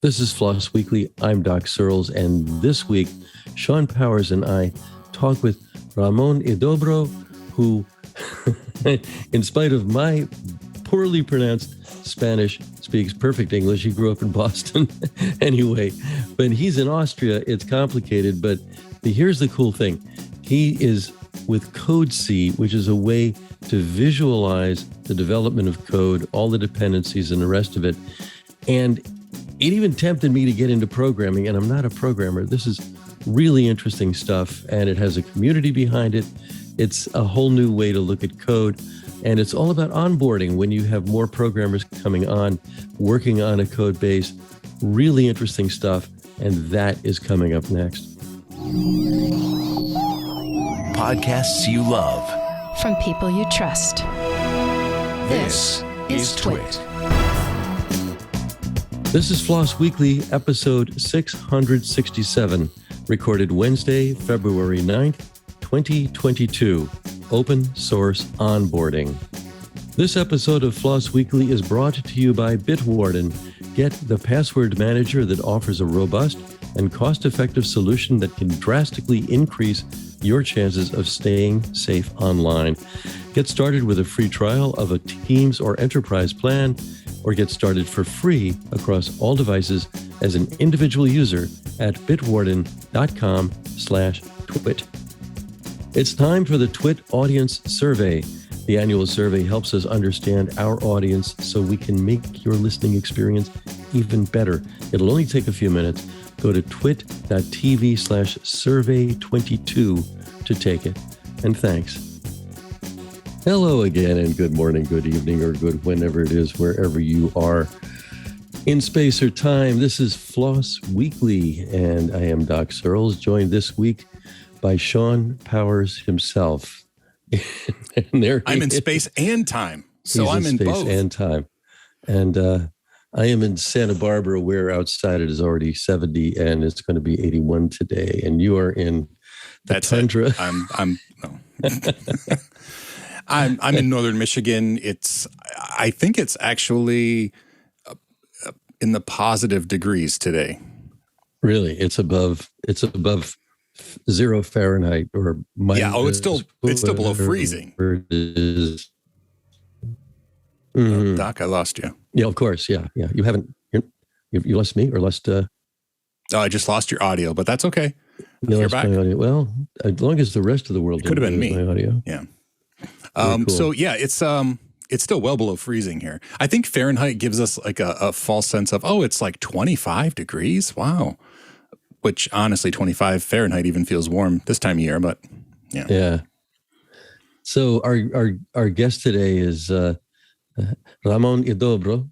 This is FLOSS Weekly. I'm Doc Searls, and this week, Shawn Powers and I talk with Ramón Huidobro, who, in spite of my poorly pronounced Spanish, speaks perfect English. He grew up in Boston anyway, but he's in Austria. It's complicated, but here's the cool thing. He is with CodeSee, which is a way to visualize the development of code, all the dependencies and the rest of it. And it even tempted me to get into programming, and I'm not a programmer. This is really interesting stuff, and it has a community behind it. It's a whole new way to look at code, and it's all about onboarding when you have more programmers coming on, working on a code base. Really interesting stuff, and that is coming up next. Podcasts you love. From people you trust. This is TWiT. This is FLOSS Weekly, episode 667, recorded Wednesday, February 9th, 2022. Open Source Onboarding. This episode of FLOSS Weekly is brought to you by Bitwarden. Get the password manager that offers a robust and cost-effective solution that can drastically increase your chances of staying safe online. Get started with a free trial of a Teams or Enterprise plan, or get started for free across all devices as an individual user at bitwarden.com/twit. It's time for the TWiT Audience Survey. The annual survey helps us understand our audience so we can make your listening experience even better. It'll only take a few minutes. Go to twit.tv/survey22 to take it. And thanks. Hello again, and good morning, good evening, or good whenever it is, wherever you are in space or time. This is FLOSS Weekly, and I am Doc Searls, joined this week by Shawn Powers himself. I'm in space and time, so I'm in space both. And time. And I am in Santa Barbara, where outside it is already 70, and it's going to be 81 today. And you are in the tundra. No. I'm in northern Michigan. I think it's actually in the positive degrees today. Really, it's above 0 Fahrenheit or minus. Yeah. Oh, it's still below freezing. It is. Mm-hmm. Doc, I lost you. Yeah, of course. Yeah. You haven't. You lost me or lost. Oh, I just lost your audio, but that's okay. You're back. My audio. Well, as long as the rest of the world could have been me. My audio. Yeah. Cool. So yeah, it's still well below freezing here. I think Fahrenheit gives us like a false sense of, it's like 25 degrees. Wow. Which honestly, 25 Fahrenheit even feels warm this time of year, but yeah. Yeah. So our guest today is Ramón Huidobro.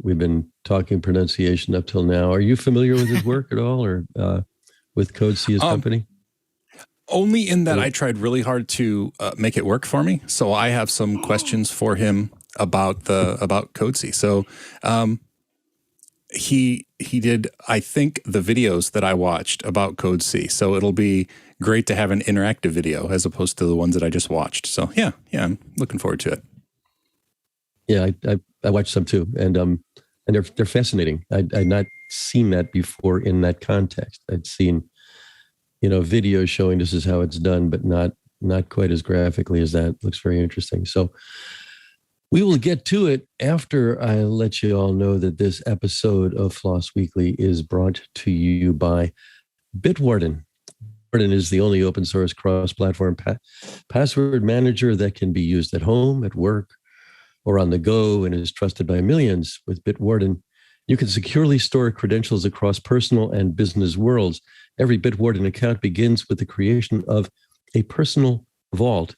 We've been talking pronunciation up till now. Are you familiar with his work at all, or with CodeSee company? Only in that I tried really hard to make it work for me. So I have some questions for him about CodeSee. So he did, I think, the videos that I watched about CodeSee. So it'll be great to have an interactive video as opposed to the ones that I just watched. So yeah, I'm looking forward to it. Yeah, I watched some too, and they're fascinating. I'd not seen that before in that context. I'd seen videos showing this is how it's done, but not quite as graphically as that. Looks very interesting. So we will get to it after I let you all know that this episode of FLOSS Weekly is brought to you by Bitwarden. Bitwarden is the only open source cross-platform password manager that can be used at home, at work, or on the go, and is trusted by millions. With Bitwarden, you can securely store credentials across personal and business worlds. Every Bitwarden account begins with the creation of a personal vault.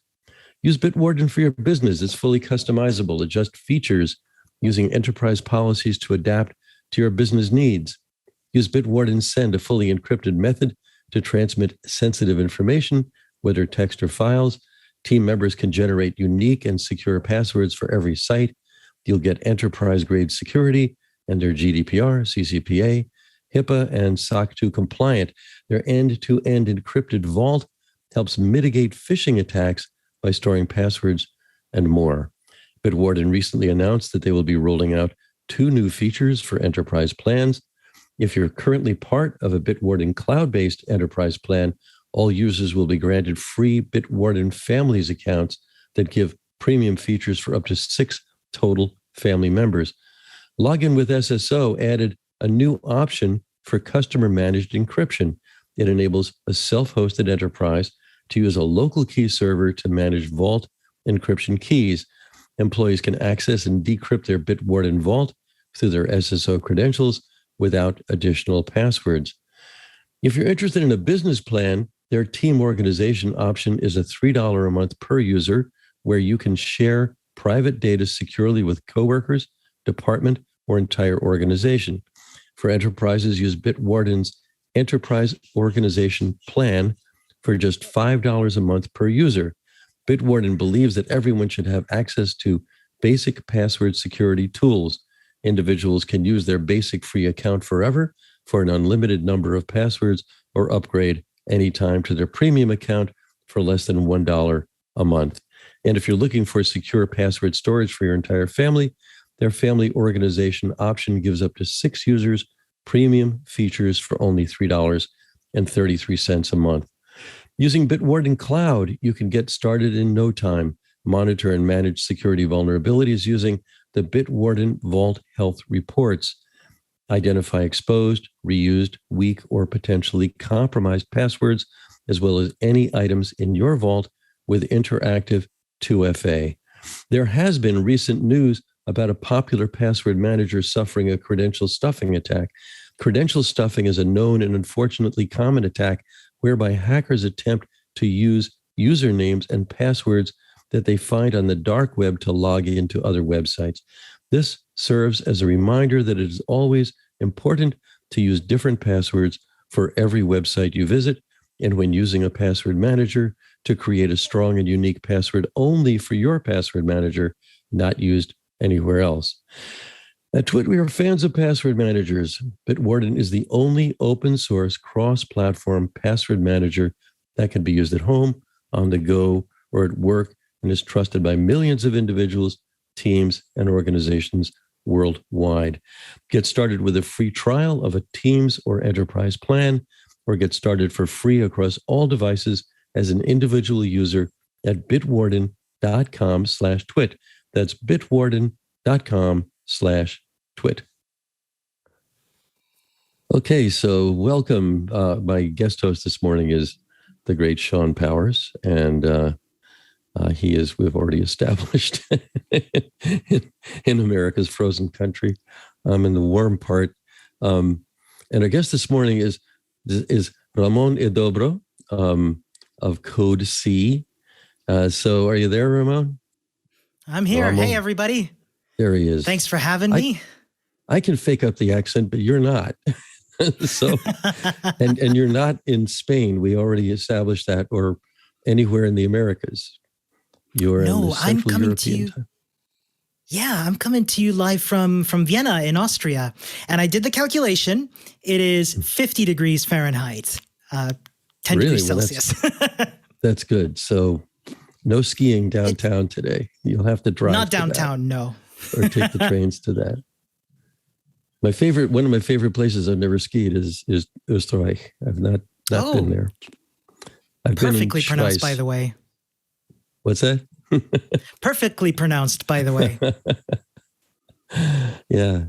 Use Bitwarden for your business. It's fully customizable. Adjust features using enterprise policies to adapt to your business needs. Use Bitwarden Send, a fully encrypted method to transmit sensitive information, whether text or files. Team members can generate unique and secure passwords for every site. You'll get enterprise-grade security, and they're GDPR, CCPA, HIPAA, and SOC 2 compliant. Their end-to-end encrypted vault helps mitigate phishing attacks by storing passwords and more. Bitwarden recently announced that they will be rolling out 2 new features for enterprise plans. If you're currently part of a Bitwarden cloud-based enterprise plan, all users will be granted free Bitwarden Families accounts that give premium features for up to 6 total family members. Login with SSO added a new option for customer-managed encryption. It enables a self-hosted enterprise to use a local key server to manage vault encryption keys. Employees can access and decrypt their Bitwarden vault through their SSO credentials without additional passwords. If you're interested in a business plan, their team organization option is a $3 a month per user, where you can share private data securely with coworkers, department, or entire organization. For enterprises, use Bitwarden's Enterprise Organization Plan for just $5 a month per user. Bitwarden believes that everyone should have access to basic password security tools. Individuals can use their basic free account forever for an unlimited number of passwords, or upgrade anytime to their premium account for less than $1 a month. And if you're looking for secure password storage for your entire family, their family organization option gives up to 6 users premium features for only $3.33 a month. Using Bitwarden Cloud, you can get started in no time. Monitor and manage security vulnerabilities using the Bitwarden Vault Health Reports. Identify exposed, reused, weak, or potentially compromised passwords, as well as any items in your vault with interactive 2FA. There has been recent news about a popular password manager suffering a credential stuffing attack. Credential stuffing is a known and unfortunately common attack whereby hackers attempt to use usernames and passwords that they find on the dark web to log into other websites. This serves as a reminder that it is always important to use different passwords for every website you visit, and when using a password manager, to create a strong and unique password only for your password manager, not used anywhere else. At TWiT, we are fans of password managers. Bitwarden is the only open source cross-platform password manager that can be used at home, on the go, or at work, and is trusted by millions of individuals, teams, and organizations worldwide. Get started with a free trial of a Teams or enterprise plan, or get started for free across all devices as an individual user at bitwarden.com/twit. That's bitwarden.com/twit. Okay, so welcome. My guest host this morning is the great Shawn Powers, and he is, we've already established, in America's frozen country. I'm in the warm part. And our guest this morning is Ramón Huidobro of CodeSee. So are you there, Ramón? I'm here. Ramón. Hey, everybody. There he is. Thanks for having me. I can fake up the accent, but you're not. So, and you're not in Spain. We already established that, or anywhere in the Americas. You're in the Central European time. Yeah, I'm coming to you live from Vienna in Austria. And I did the calculation. It is 50 degrees Fahrenheit, 10 degrees Celsius. That's good. So no skiing downtown today. You'll have to drive. Not downtown, no. Or take the trains to that. One of my favorite places I've never skied is Österreich. I've not been there. I've perfectly been pronounced, by the way. What's that? Perfectly pronounced, by the way. Yeah,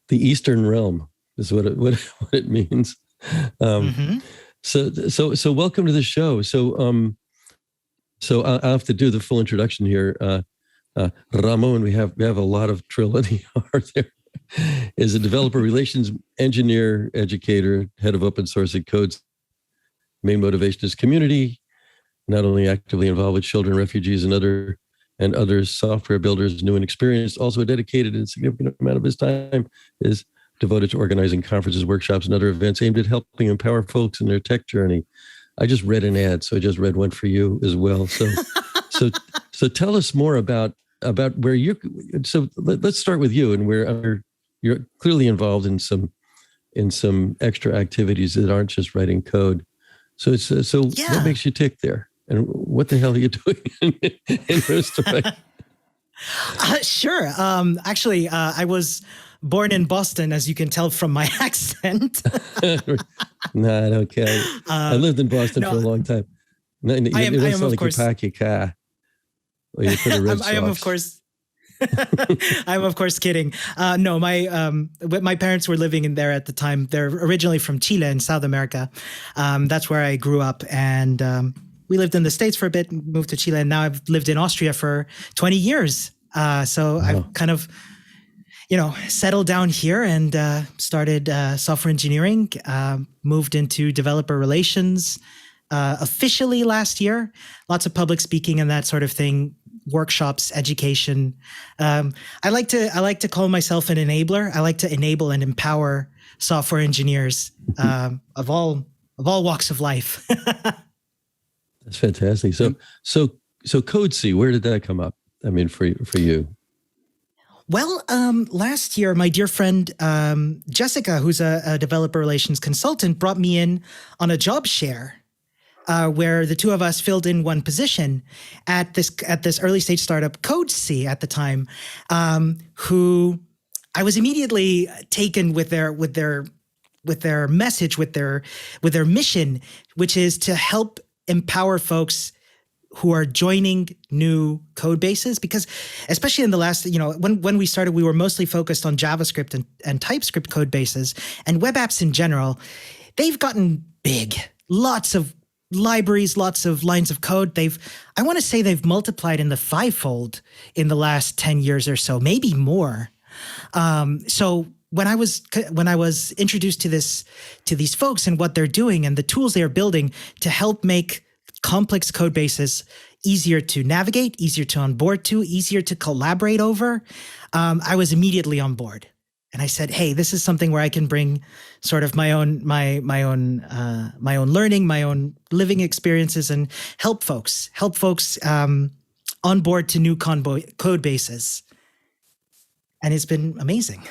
the Eastern Realm is what it means. So welcome to the show. So I'll have to do the full introduction here. Ramón, we have a lot of trill in the R there. Is a developer relations engineer, educator, head of open source at Codes. Main motivation is community. Not only actively involved with children, refugees, and other software builders, new and experienced, also a dedicated and significant amount of his time is devoted to organizing conferences, workshops, and other events aimed at helping empower folks in their tech journey. I just read an ad, so I just read one for you as well. So tell us more about where you. So let's start with you, and where you're clearly involved in some extra activities that aren't just writing code. So what makes you tick there? And what the hell are you doing in Österreich? Sure. Actually, I was born in Boston, as you can tell from my accent. No, I don't care. I lived in Boston for a long time. No, I am of course. You park your car. Or you put a red I am of course. I'm of course kidding. No, my parents were living in there at the time. They're originally from Chile in South America. That's where I grew up, and we lived in the States for a bit, moved to Chile, and now I've lived in Austria for 20 years. So I've kind of, settled down here and started software engineering, moved into developer relations officially last year. Lots of public speaking and that sort of thing, workshops, education. I like to call myself an enabler. I like to enable and empower software engineers of all walks of life. That's fantastic. So CodeSee, where did that come up? I mean, for you. Well, last year, my dear friend Jessica, who's a developer relations consultant, brought me in on a job share where the two of us filled in one position at this early stage startup, CodeSee at the time, who I was immediately taken with their message, with their mission, which is to help empower folks who are joining new code bases, because especially in the last, when we started, we were mostly focused on JavaScript and TypeScript code bases, and web apps in general. They've gotten big, lots of libraries, lots of lines of code. I want to say they've multiplied in the fivefold in the last 10 years or so, maybe more. So when I was introduced to these folks and what they're doing and the tools they are building to help make complex code bases easier to navigate, easier to onboard to, easier to collaborate over, I was immediately on board. And I said, "Hey, this is something where I can bring sort of my own learning, my own living experiences, and help folks onboard to new code bases." And it's been amazing.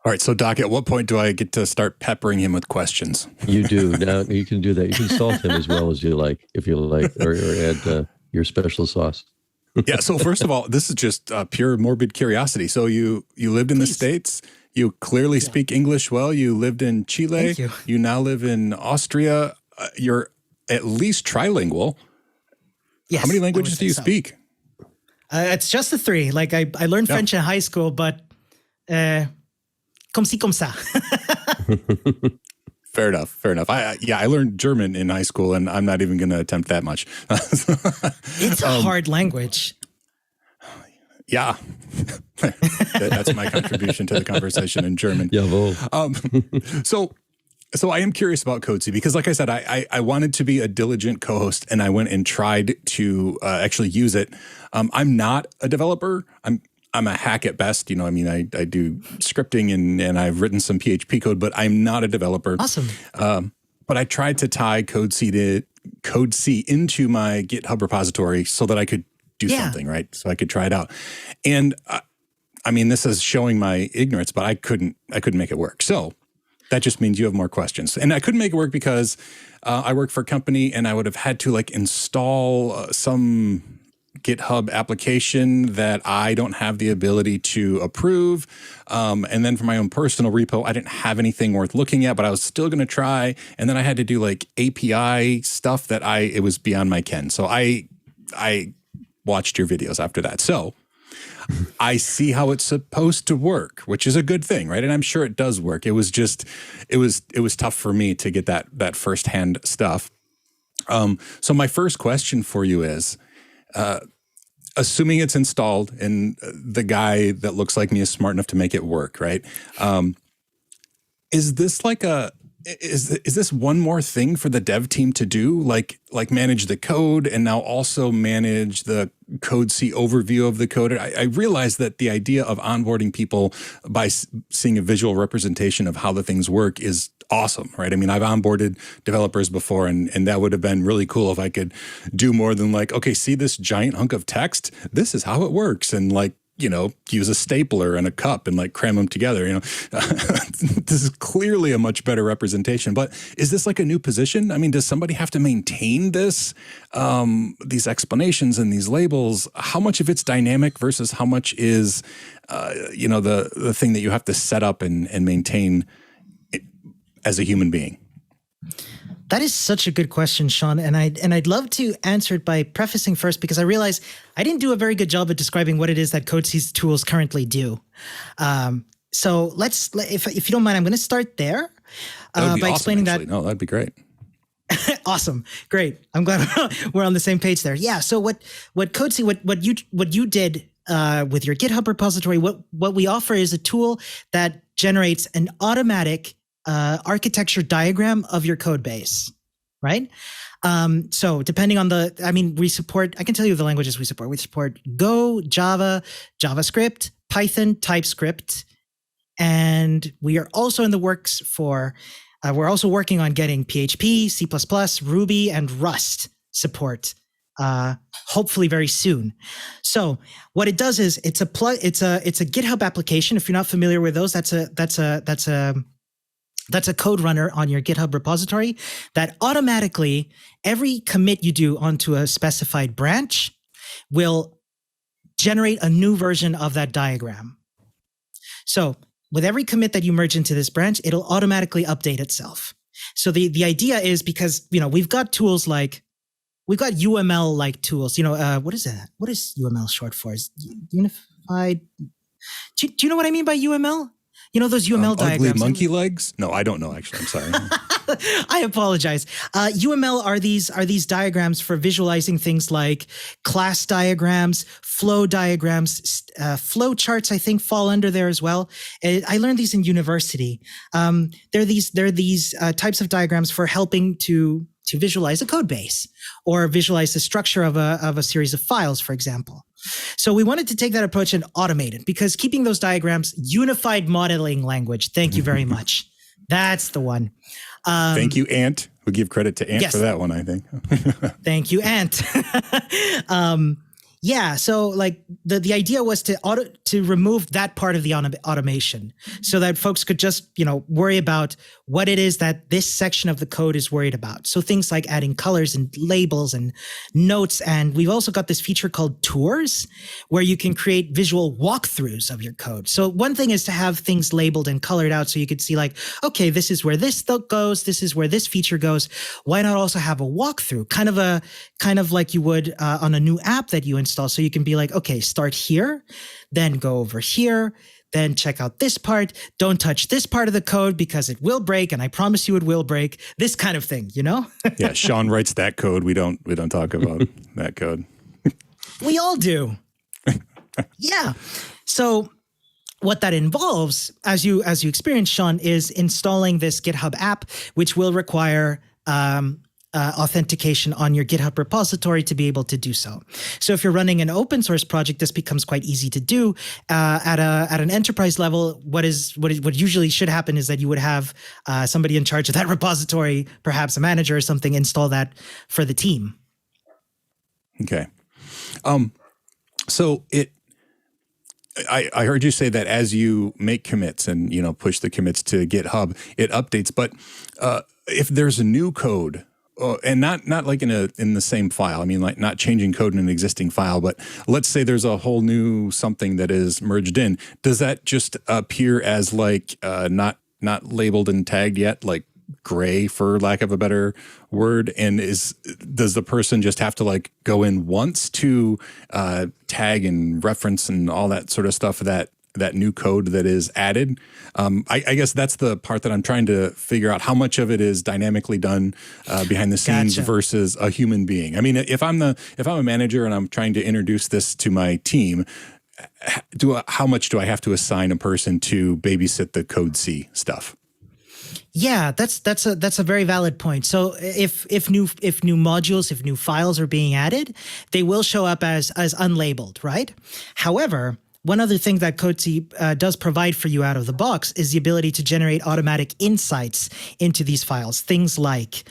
All right, so Doc, at what point do I get to start peppering him with questions? You do. Now you can do that. You can salt him as well as you like, if you like, or add your special sauce. Yeah, so first of all, this is just pure morbid curiosity. So you lived in the States. You clearly speak English well. You lived in Chile. Thank you. You now live in Austria. You're at least trilingual. Yes, how many languages do you speak? It's just the three. Like I learned French in high school, but comme ci, comme ça. Fair enough. I learned German in high school, and I'm not even going to attempt that much. It's a hard language. Yeah. That's my contribution to the conversation in German. Jawohl. So I am curious about CodeSee because, like I said, I wanted to be a diligent co-host, and I went and tried to actually use it. I'm not a developer. I'm a hack at best. I do scripting and I've written some PHP code, but I'm not a developer. Awesome. But I tried to tie CodeSee into my GitHub repository so that I could do something, right? So I could try it out. And this is showing my ignorance, but I couldn't make it work. So that just means you have more questions. And I couldn't make it work because I work for a company and I would have had to install some GitHub application that I don't have the ability to approve. And then for my own personal repo, I didn't have anything worth looking at, but I was still going to try. And then I had to do API stuff that it was beyond my ken. So I watched your videos after that. So I see how it's supposed to work, which is a good thing, right? And I'm sure it does work. It was tough for me to get that firsthand stuff. So my first question for you is, assuming it's installed and the guy that looks like me is smart enough to make it work, right? Is this is this one more thing for the dev team to do? Like manage the code and now also manage the CodeSee overview of the code? I realize that the idea of onboarding people by seeing a visual representation of how the things work is awesome, right? I've onboarded developers before and that would have been really cool if I could do more than okay, see this giant hunk of text? This is how it works. And use a stapler and a cup and like cram them together. This is clearly a much better representation. But is this like a new position? I mean, does somebody have to maintain this, these explanations and these labels? How much of it's dynamic versus how much is, the thing that you have to set up and maintain as a human being? That is such a good question, Shawn, and I'd love to answer it by prefacing first, because I realize I didn't do a very good job at describing what it is that CodeSee's tools currently do. So if you don't mind, I'm going to start there by explaining that. No, that'd be great. Awesome, great. I'm glad we're on the same page there. Yeah. So what CodeSee, what you did with your GitHub repository, what we offer is a tool that generates an automatic architecture diagram of your code base, right? So depending on I can tell you the languages we support. We support Go, Java, JavaScript, Python, TypeScript, and we are also in the works we're also working on getting PHP, C++, Ruby, and Rust support, hopefully very soon. So what it does is it's a GitHub application. If you're not familiar with those, that's a code runner on your GitHub repository that automatically, every commit you do onto a specified branch will generate a new version of that diagram. So with every commit that you merge into this branch, it'll automatically update itself. So the idea is, because, we've got tools we've got UML-like tools. What is that? What is UML short for? Is Unified? Do you know what I mean by UML? Those UML diagrams. Ugly monkey legs? No, I don't know, actually. I'm sorry. I apologize. UML are these diagrams for visualizing things like class diagrams, flow diagrams, flow charts, I think, fall under there as well. I learned these in university. They're these types of diagrams for helping to visualize a code base or visualize the structure of a series of files, for example. So we wanted to take that approach and automate it, because keeping those diagrams, unified modeling language. Thank you very much. That's the one. Thank you, Ant. We'll give credit to Ant for that one, I think. Thank you, Ant. Yeah, so the idea was to remove that part of the automation, so that folks could just worry about what it is that this section of the code is worried about. So things like adding colors and labels and notes, and we've also got this feature called tours, where you can create visual walkthroughs of your code. So one thing is to have things labeled and colored out, so you could see okay, this is where this goes, this is where this feature goes. Why not also have a walkthrough, kind of like you would on a new app that you install? So you can be okay, start here, then go over here, then check out this part. Don't touch this part of the code because it will break, and I promise you it will break. This kind of thing, Yeah, Shawn writes that code. We don't talk about that code. We all do. Yeah. So what that involves, as you experienced, Shawn, is installing this GitHub app, which will require authentication on your GitHub repository to be able to do so. So if you're running an open source project, this becomes quite easy to do. At an enterprise level, what usually should happen is that you would have somebody in charge of that repository, perhaps a manager or something, install that for the team. Okay. So I heard you say that as you make commits and push the commits to GitHub, it updates. But if there's a new code, and not like in the same file, I mean, like not changing code in an existing file, but let's say there's a whole new something that is merged in, does that just appear as not labeled and tagged yet, like gray, for lack of a better word? And does the person just have to go in once to tag and reference and all that sort of stuff that new code that is added? I guess that's the part that I'm trying to figure out, how much of it is dynamically done behind the scenes versus a human being. I mean, if I'm a manager and I'm trying to introduce this to my team, how much do I have to assign a person to babysit the CodeSee stuff? Yeah, that's a very valid point. So if new modules, if new files are being added, they will show up as unlabeled, right? However, one other thing that CodeSee does provide for you out of the box is the ability to generate automatic insights into these files. Things like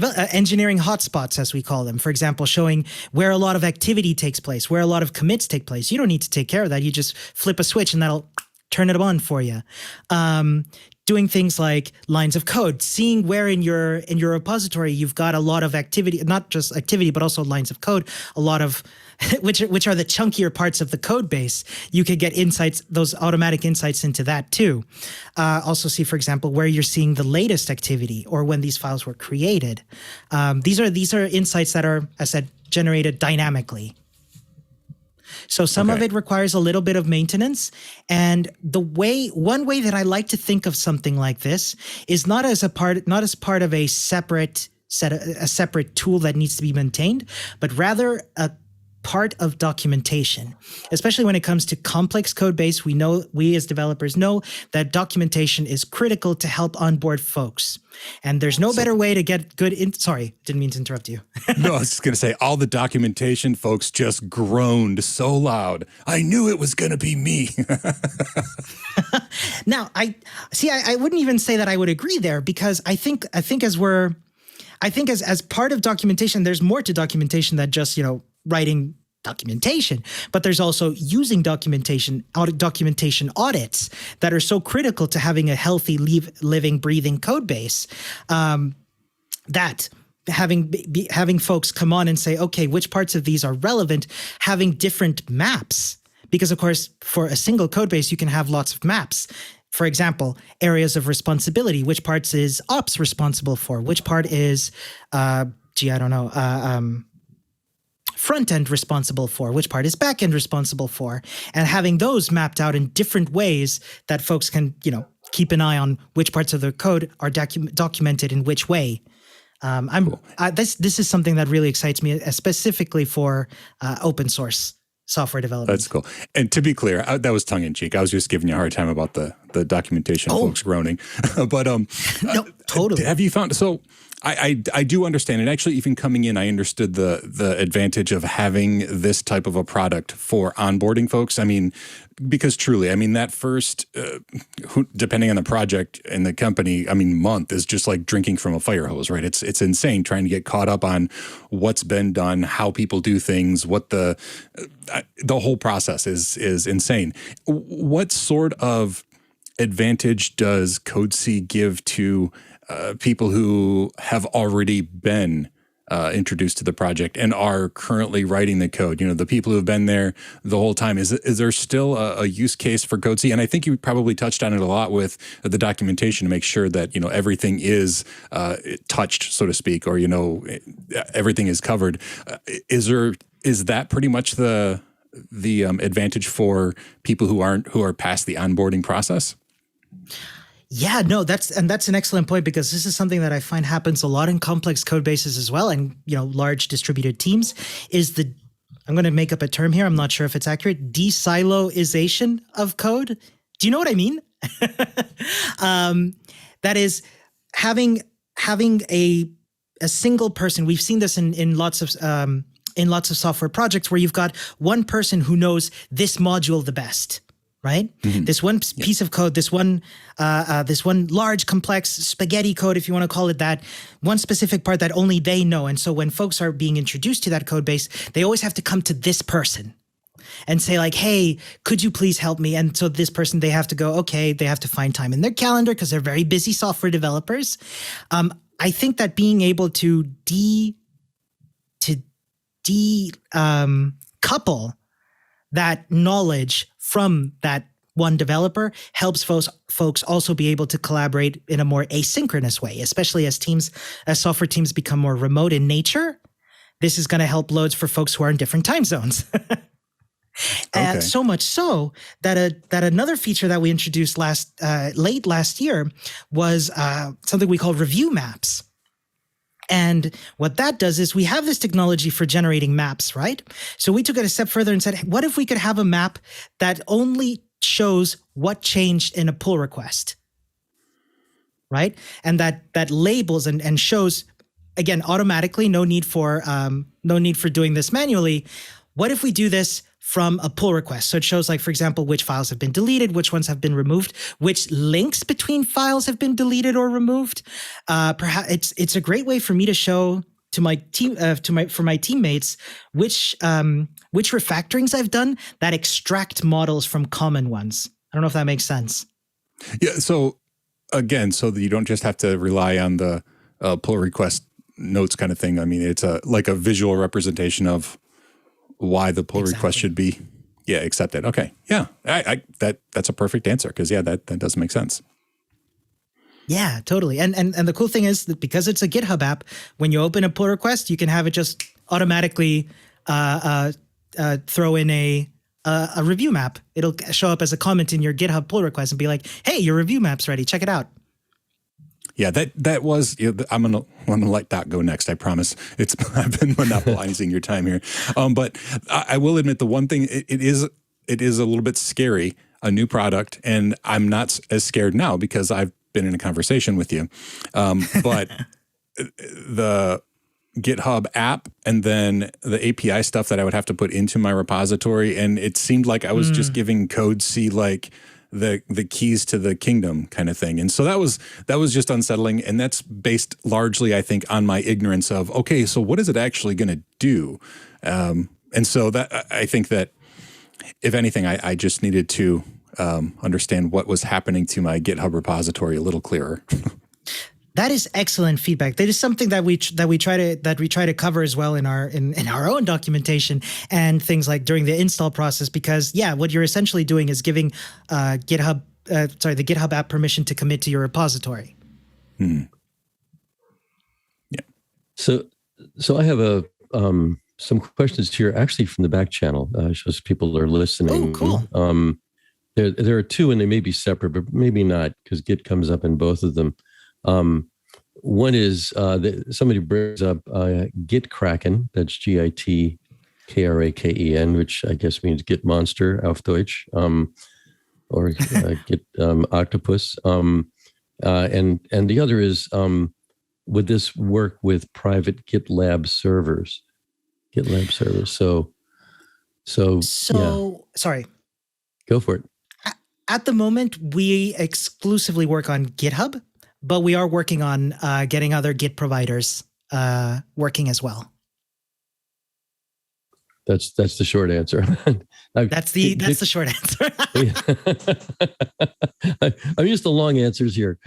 engineering hotspots, as we call them. For example, showing where a lot of activity takes place, where a lot of commits take place. You don't need to take care of that. You just flip a switch and that'll turn it on for you. Doing things like lines of code, seeing where in your repository you've got a lot of activity, not just activity, but also lines of code, a lot of which are the chunkier parts of the code base. You could get insights, those automatic insights into that too. Also see, for example, where you're seeing the latest activity or when these files were created. These are insights that are, as I said, generated dynamically. So some of it requires a little bit of maintenance. And one way that I like to think of something like this is not as part of a separate tool that needs to be maintained, but rather a part of documentation, especially when it comes to complex code base. We as developers know that documentation is critical to help onboard folks. And there's no better way to get good sorry, didn't mean to interrupt you. No, I was just going to say, all the documentation folks just groaned so loud. I knew it was going to be me. Now, I wouldn't even say that I would agree there, because I think as part of documentation, there's more to documentation than just, writing documentation, but there's also using documentation audits that are so critical to having a healthy, living, breathing code base. That having folks come on and say, okay, which parts of these are relevant, having different maps, because of course, for a single code base, you can have lots of maps. For example, areas of responsibility, which parts is ops responsible for, which part is, front end responsible for, which part is back end responsible for, and having those mapped out in different ways that folks can, keep an eye on which parts of the code are documented in which way. This is something that really excites me, specifically for open source software development. That's cool. And to be clear, that was tongue in cheek. I was just giving you a hard time about the documentation folks groaning. But no, totally. Have you found so? I do understand it. Actually, even coming in, I understood the advantage of having this type of a product for onboarding folks. I mean, because truly, that first, depending on the project and the company, month is just like drinking from a fire hose, right? It's insane trying to get caught up on what's been done, how people do things, what the whole process is insane. What sort of advantage does CodeSee give to people who have already been introduced to the project and are currently writing the code? The people who have been there the whole time. Is there still a use case for CodeSee? And I think you probably touched on it a lot with the documentation to make sure that everything is touched, so to speak, or everything is covered. Is that pretty much the advantage for people who are past the onboarding process? Yeah, no, that's an excellent point, because this is something that I find happens a lot in complex code bases as well, and large distributed teams, is I'm going to make up a term here, I'm not sure if it's accurate, de-siloization of code. Do you know what I mean? That is having a single person. We've seen this in lots of software projects where you've got one person who knows this module the best. Right? Mm-hmm. This one piece of code, this one large, complex spaghetti code, if you want to call it that, one specific part that only they know. And so when folks are being introduced to that code base, they always have to come to this person and say like, hey, could you please help me? And so this person, they have to go, okay, they have to find time in their calendar because they're very busy software developers. I think that being able to couple that knowledge from that one developer helps folks also be able to collaborate in a more asynchronous way, especially as software teams become more remote in nature. This is going to help loads for folks who are in different time zones. And so much so that another feature that we introduced late last year was something we call review maps. And what that does is we have this technology for generating maps, right? So we took it a step further and said, what if we could have a map that only shows what changed in a pull request, right? And that labels and shows, again, automatically, no need for doing this manually. What if we do this from a pull request. So it shows, like, for example, which files have been deleted, which ones have been removed, which links between files have been deleted or removed. Perhaps it's a great way for me to show to my team, for my teammates, which refactorings I've done that extract models from common ones. I don't know if that makes sense. Yeah. So again, so that you don't just have to rely on the pull request notes kind of thing. I mean, it's like a visual representation of why the pull request should be accepted. Okay. Yeah. That's a perfect answer, because that does make sense. Yeah, totally. And the cool thing is that because it's a GitHub app, when you open a pull request, you can have it just automatically throw in a review map. It'll show up as a comment in your GitHub pull request and be like, "Hey, your review map's ready. Check it out." Yeah, that was. I'm gonna let Doc go next. I promise. I've been monopolizing your time here, but I will admit the one thing. It is a little bit scary, a new product, and I'm not as scared now because I've been in a conversation with you. But the GitHub app and then the API stuff that I would have to put into my repository, and it seemed like I was just giving CodeSee like the keys to the kingdom kind of thing. And so that was just unsettling. And that's based largely, I think, on my ignorance of, okay, so what is it actually going to do? And so that I think that if anything, I just needed to understand what was happening to my GitHub repository a little clearer. That is excellent feedback. That is something that we try to cover as well in our own documentation and things like during the install process. Because what you're essentially doing is giving the GitHub app permission to commit to your repository. Yeah. So I have some questions here, actually from the back channel. Shows people are listening. Oh, cool. There are two, and they may be separate, but maybe not, because Git comes up in both of them. One is somebody brings up GitKraken, that's GitKraken, which I guess means Git Monster auf Deutsch, or Git Octopus. And the other is, would this work with private GitLab servers? So sorry. Go for it. At the moment, we exclusively work on GitHub, but we are working on getting other Git providers working as well. That's the short answer. That's the short answer. I'm used to long answers here.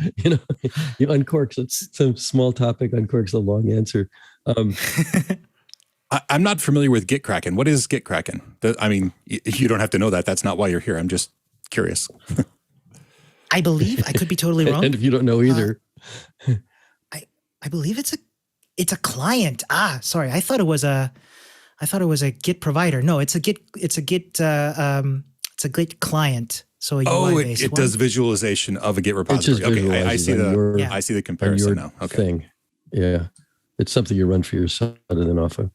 You uncork some small topic, uncorks a long answer. I'm not familiar with GitKraken. What is GitKraken? I mean, you don't have to know that. That's not why you're here. I'm just curious. I believe, I could be totally wrong. And if you don't know either, I believe it's a client. Sorry, I thought it was a Git provider. No, it's a Git client. So a UI-based it does visualization of a Git repository. Okay, I see the comparison now. Okay, thing. Yeah, it's something you run for yourself rather than off a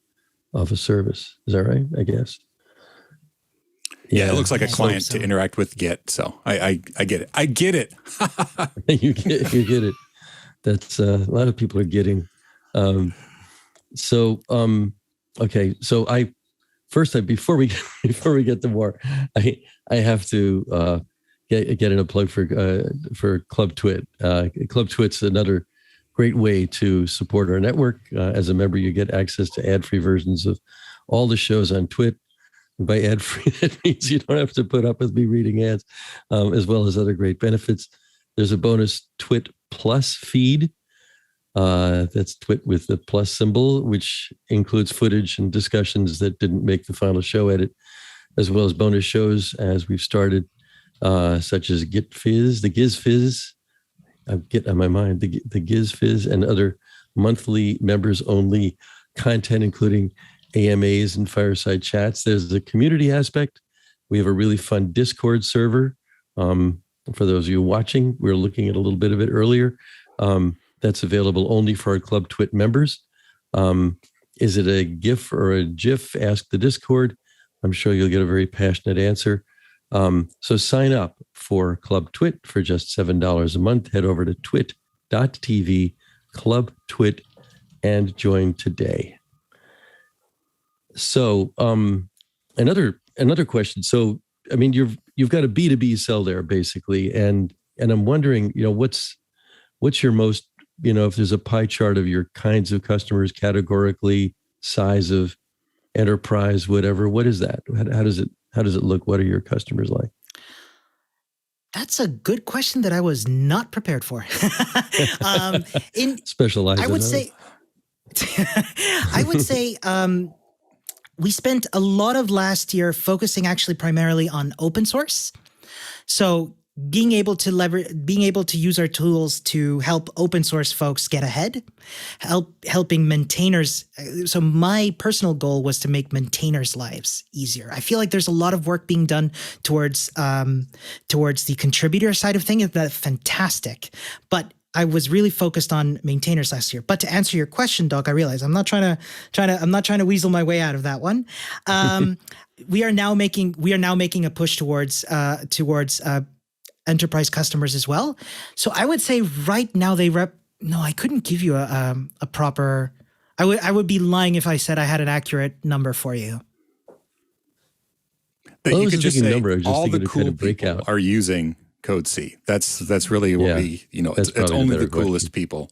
service. Is that right? I guess. Yeah, it looks like a client to interact with Git. So I get it. I get it. You get it. That's a lot of people are getting. Okay. So before we get to more, I have to get in a plug for Club TWiT. Club TWiT's another great way to support our network. As a member, you get access to ad-free versions of all the shows on TWiT. And by ad-free, that means you don't have to put up with me reading ads, as well as other great benefits. There's a bonus TWiT Plus feed. That's TWiT with the plus symbol, which includes footage and discussions that didn't make the final show edit, as well as bonus shows as we've started, such as Git Fizz, the Giz Fizz. I'm getting on my mind, the Giz Fizz, and other monthly members only content, including AMAs and fireside chats. There's the community aspect. We have a really fun Discord server. For those of you watching, we were looking at a little bit of it earlier. That's available only for our Club TWiT members. Is it a GIF or a GIF? Ask the Discord. I'm sure you'll get a very passionate answer. So sign up for Club TWiT for just $7 a month. Head over to twit.tv, Club TWiT, and join today. So another another question. So, I mean, you've got a B2B sell there basically, and I'm wondering, what's your most, if there's a pie chart of your kinds of customers categorically, size of enterprise, whatever, what is that? How does it look? What are your customers like? That's a good question that I was not prepared for. Specialized. I would say we spent a lot of last year focusing actually primarily on open source. So being able to use our tools to help open source folks get ahead, helping maintainers. So my personal goal was to make maintainers' lives easier. I feel like there's a lot of work being done towards the contributor side of things. That's fantastic, but I was really focused on maintainers last year. But to answer your question, Doc, I realize I'm not trying to weasel my way out of that one. We are now making a push towards enterprise customers as well. So I would say right now no, I couldn't give you a proper, I would be lying if I said I had an accurate number for you. But you could just say all the cool people are using CodeSee. That's really what it's only the coolest people.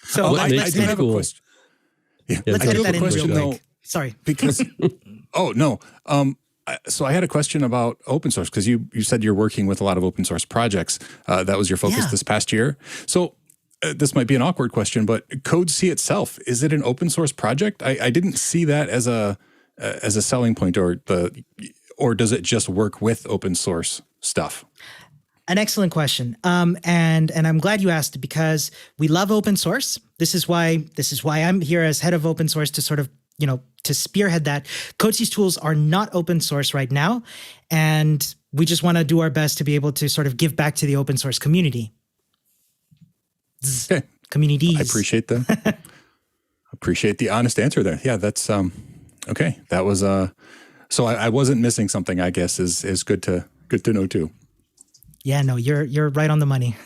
So I do have a question. Yeah, let's edit that in real though. quick. Sorry. Because, oh, no. So I had a question about open source because you said you're working with a lot of open source projects. That was your focus this past year. So this might be an awkward question, but CodeSee itself, is it an open source project? I didn't see that as a selling point, or does it just work with open source stuff? An excellent question. And I'm glad you asked, because we love open source. This is why I'm here as head of open source to sort of, to spearhead that. CodeSee's tools are not open source right now, and we just want to do our best to be able to sort of give back to the open source community. Okay. Communities. I appreciate the honest answer there. Yeah, that's okay. That was so I wasn't missing something, I guess, is good to know too. Yeah, no, you're right on the money.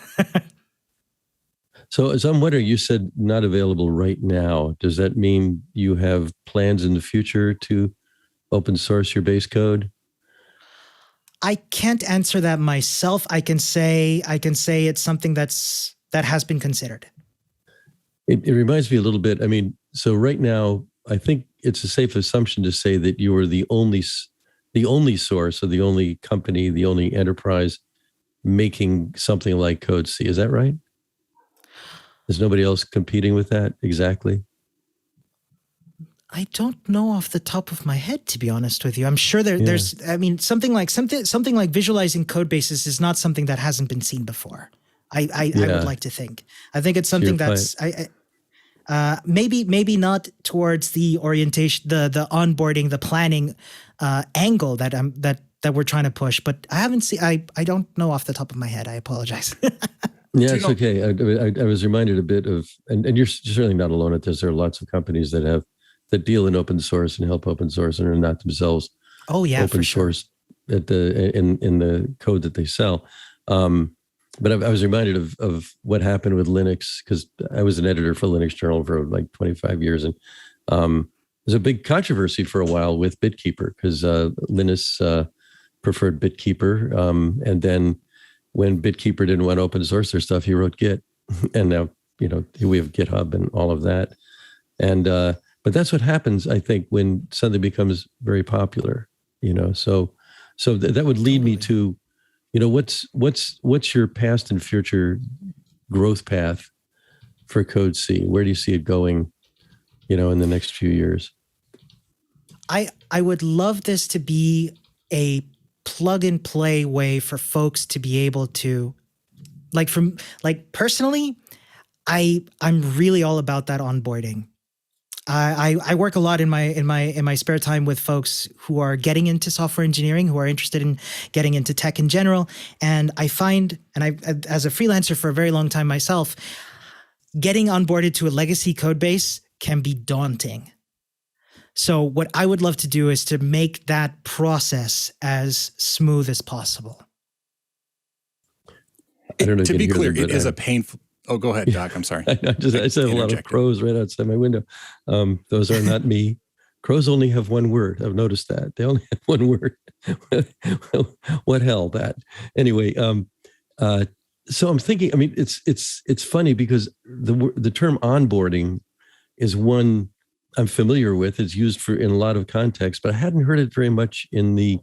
So as I'm wondering, you said not available right now. Does that mean you have plans in the future to open source your base code? I can't answer that myself. I can say it's something that has been considered. It reminds me a little bit. I mean, so right now, I think it's a safe assumption to say that you are the only source, or the only company, the only enterprise making something like CodeSee. Is that right? There's nobody else competing with that exactly? I don't know off the top of my head, to be honest with you. I'm sure there's. I mean, something like visualizing code bases is not something that hasn't been seen before. I would like to think. I think it's something that's maybe not towards the orientation, the onboarding, the planning angle that we're trying to push. But I haven't seen. I don't know off the top of my head. I apologize. Yeah, it's okay. I was reminded a bit of, and you're certainly not alone at this. There are lots of companies that deal in open source and help open source and are not themselves open source at in the code that they sell. But I was reminded of what happened with Linux, because I was an editor for Linux Journal for like 25 years, and there's a big controversy for a while with BitKeeper, because Linus preferred BitKeeper, and then when BitKeeper didn't want to open source their stuff, he wrote Git, and now we have GitHub and all of that. And but that's what happens, I think, when something becomes very popular. So that would lead me to, what's your past and future growth path for CodeSee? Where do you see it going, in the next few years? I would love this to be a plug and play way for folks to be able to, personally, I'm really all about that onboarding. I work a lot in my spare time with folks who are getting into software engineering, who are interested in getting into tech in general. And I find, and I, as a freelancer for a very long time myself, getting onboarded to a legacy code base can be daunting. So what I would love to do is to make that process as smooth as possible. To be clear, it is a painful. Oh, go ahead, Doc. I'm sorry. I said a lot of pros right outside my window. Those are not me. Crows only have one word. I've noticed that they only have one word. What hell that? Anyway, so I'm thinking. I mean, it's funny because the term onboarding is one I'm familiar with. It's used in a lot of contexts, but I hadn't heard it very much in the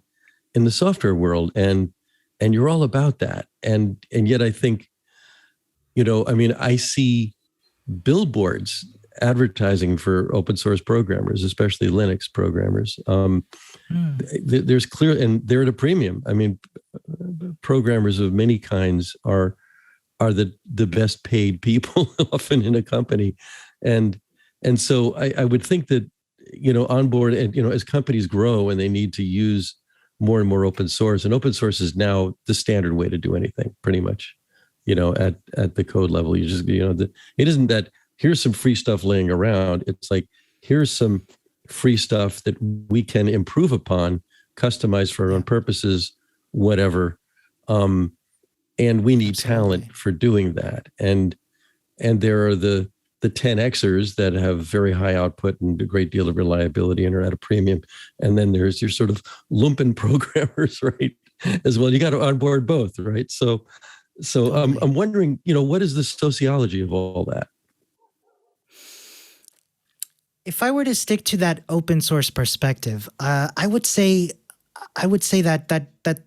software world. And you're all about that. And yet I think, I mean, I see billboards advertising for open source programmers, especially Linux programmers. There's clear, and they're at a premium. I mean, programmers of many kinds are the best paid people often in a company, and so I would think that onboard, and as companies grow and they need to use more and more open source, and open source is now the standard way to do anything, pretty much. At the code level, you just it isn't that here's some free stuff laying around. It's like, here's some free stuff that we can improve upon, customize for our own purposes, whatever. And we need talent for doing that. And there are the 10Xers that have very high output and a great deal of reliability and are at a premium. And then there's your sort of lumpen programmers, right? As well. You got to onboard both, right? So I'm wondering, what is the sociology of all that? If I were to stick to that open source perspective, I would say that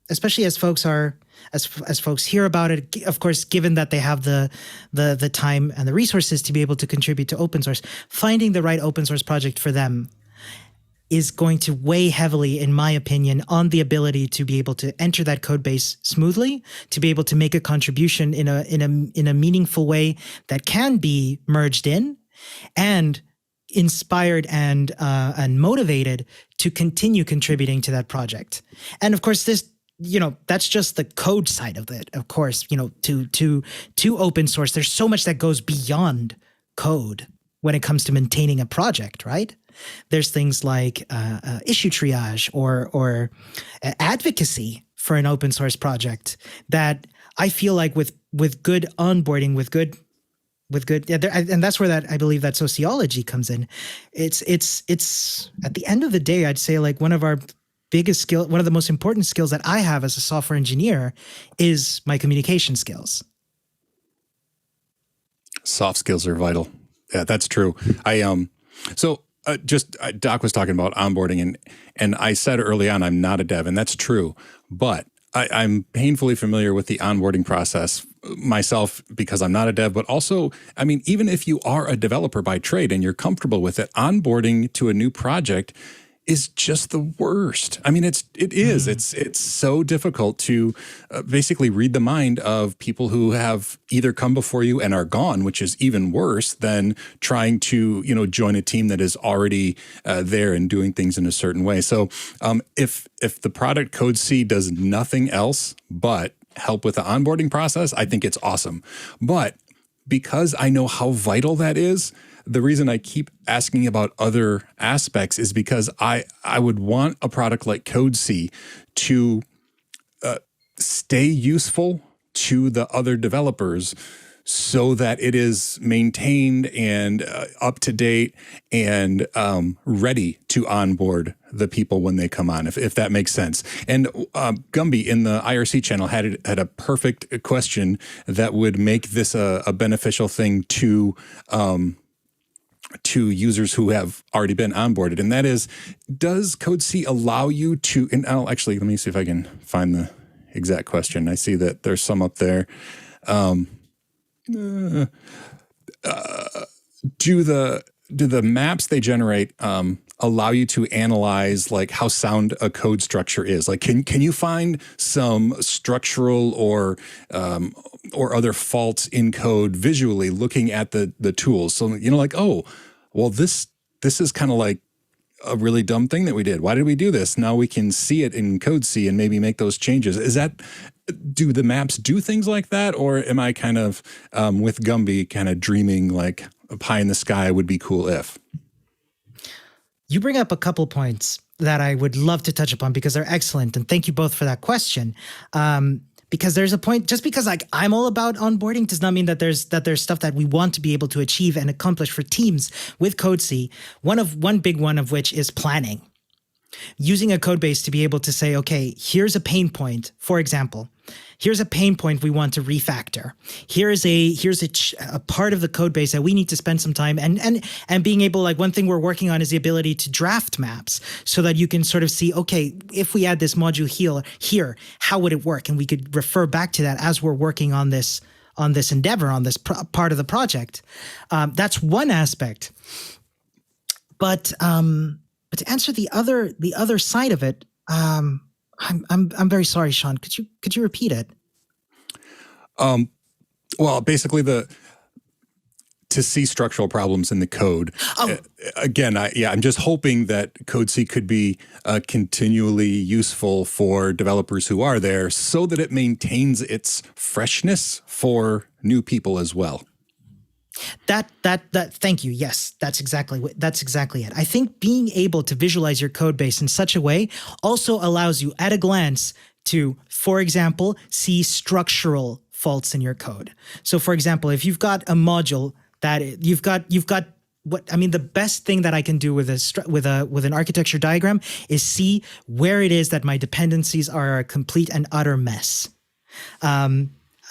especially as folks hear about it, of course, given that they have the time and the resources to be able to contribute to open source, finding the right open source project for them is going to weigh heavily, in my opinion, on the ability to be able to enter that code base smoothly, to be able to make a contribution in a meaningful way that can be merged in, and inspired and motivated to continue contributing to that project. And of course, this, that's just the code side of it. Of course, to open source, there's so much that goes beyond code when it comes to maintaining a project, right? There's things like issue triage or advocacy for an open source project that I feel like with good onboarding, with good, and that's where I believe that sociology comes in. It's at the end of the day, I'd say like one of our biggest skill, one of the most important skills that I have as a software engineer is my communication skills. Soft skills are vital. Yeah, that's true. Doc was talking about onboarding, and I said early on, I'm not a dev, and that's true. But I'm painfully familiar with the onboarding process myself because I'm not a dev, but also, I mean, even if you are a developer by trade and you're comfortable with it, onboarding to a new project is just the worst. I mean, it's so difficult to basically read the mind of people who have either come before you and are gone, which is even worse than trying to, join a team that is already there and doing things in a certain way. So if the product CodeSee does nothing else but help with the onboarding process, I think it's awesome. But because I know how vital that is, the reason I keep asking about other aspects is because I would want a product like CodeSee to stay useful to the other developers so that it is maintained and up to date and ready to onboard the people when they come on, if that makes sense. And Gumby in the IRC channel had a perfect question that would make this a beneficial thing to users who have already been onboarded. And that is, does CodeSee allow you to, and let me see if I can find the exact question. I see that there's some up there. Do the maps they generate allow you to analyze like how sound a code structure is? Like, can you find some structural or other faults in code visually looking at the tools? So this is kind of like a really dumb thing that we did. Why did we do this? Now we can see it in CodeSee and maybe make those changes. Do the maps do things like that? Or am I kind of, with Gumby, kind of dreaming like a pie in the sky would be cool if? You bring up a couple points that I would love to touch upon because they're excellent. And thank you both for that question. Because there's a point, just because like I'm all about onboarding does not mean that there's stuff that we want to be able to achieve and accomplish for teams with CodeSee. One big one of which is planning. Using a code base to be able to say, okay, here's a pain point. For example, here's a pain point we want to refactor. Here's a part of the code base that we need to spend some time and being able, like one thing we're working on is the ability to draft maps so that you can sort of see, okay, if we add this module here, how would it work? And we could refer back to that as we're working on this endeavor, on this part of the project. That's one aspect. But to answer the other side of it, I'm very sorry, Shawn. Could you repeat it? Well, basically to see structural problems in the code. Again, I'm just hoping that CodeSee could be continually useful for developers who are there, so that it maintains its freshness for new people as well. That thank you. Yes, that's exactly it. I think being able to visualize your code base in such a way also allows you at a glance to, for example, see structural faults in your code. So for example, if you've got a module that you've got the best thing that I can do with an architecture diagram is see where it is that my dependencies are a complete and utter mess.